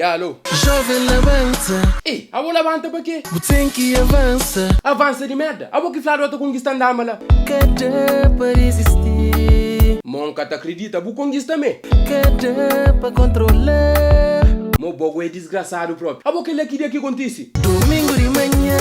alô? Jovem levanta. Ei, a bola levanta pra quê? O tem que avança. Avança de merda. A bola que fala outra conquistando a mala. Cada para existir. Monca te acredita, vou conquistar me. Cada para controlar. Meu bogo é desgraçado próprio. A bola que ele queria que acontecesse. Domingo de manhã.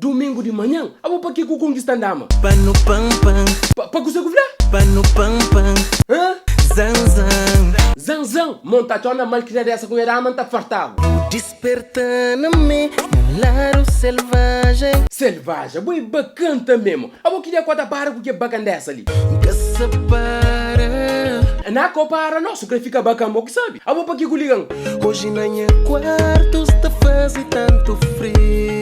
Domingo de manhã, a bola pra que conquistando a mala? Pano pam pam. Pra que você falar? Pano pam pam. Hã? Zanzan. Zanzan, monta chona mal que dessa com a manta fartado. Despertando-me no lado selvagem. Selvagem, boi bacana mesmo. A bola queria quando para com que bacana dessa ali. Que se para. Na compara nosso que fica bacana, que sabe? A bola pra que ligam? Hoje na minha quarto está fazendo tanto frio.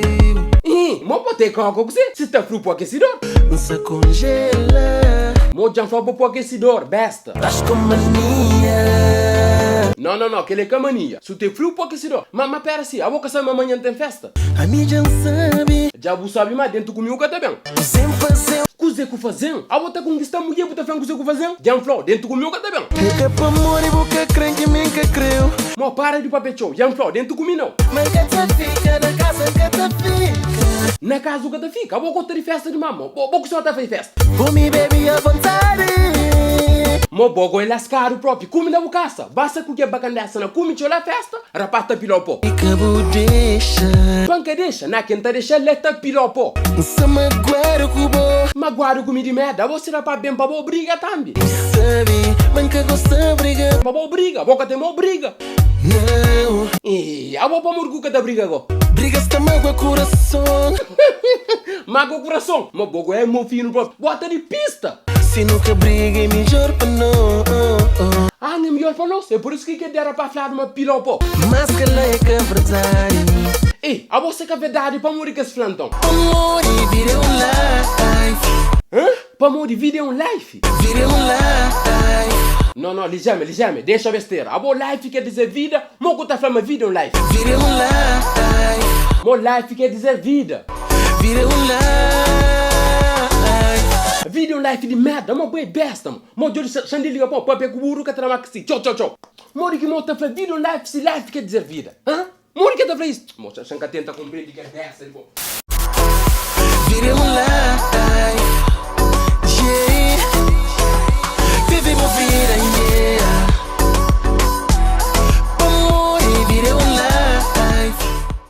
Mo pode com algo que se está frio pro aquecedor. Se congela. Mo já foi pro aquecedor, besta. Estás com mania. Não, que ele é mania. Se tem frio pro aquecedor. Mas pera assim, a boca sabe amanhã tem festa. A mim já sabe. Já você sabe mais dentro comigo que tá bem. Sem fazer. Cozer com fazendo. A outra conquista mulher puta fã cozer com fazendo. Já flor dentro comigo que tá bem. Fica pra amor e boca crê que me que creu. Mo para de papel show. Já flor dentro comigo não. Mas que te fica na casa que te fica. Na casa que tá fica. A boca de festa de mamão. Boca só tá fez festa. Vou me beber à vontade. Mo bogo é lascado próprio. Come na bocaça. Basta com que é bacana dessa na come chola festa. Rapata pilopo. E cabo deixa. Panca deixa. Na quenta deixa leta pilopo. Se magoar o cubo. Magoado comigo de merda. Você não para bem pra boa briga também. Sabe, banca gosta briga. Pra boa briga. Boca tem boa briga. Não. E a boa murguca da briga agora. Briga está mágoa coração. Mago coração. Mo bogo é meu filho próprio. Bota de pista. Se nunca briga é melhor para não. Ah, não é melhor pra nós. É por isso que dera pra falar de uma pilopo. Mas que lá é que é verdade. Ei, a você que é verdade pra morrer com esse plantão. Amor e vira um life. Hã? Pra morrer vida é um life? Vira um life. Não, ligeiramente, deixa a besteira. A boa life quer dizer vida, mo que tá falando vida é um life. Vira um life. Mo life quer dizer vida. Vira um life. Vida é um life de merda, mo boi besta, mo de chandeliga pô, papel com burro que tá na maxi. Tchau. Mori que mo tá falando vida é um life, se life quer dizer vida. Hã? Mori que tá falando isso. Mo chanca tenta compreender que é dessa, pô. Vira um life.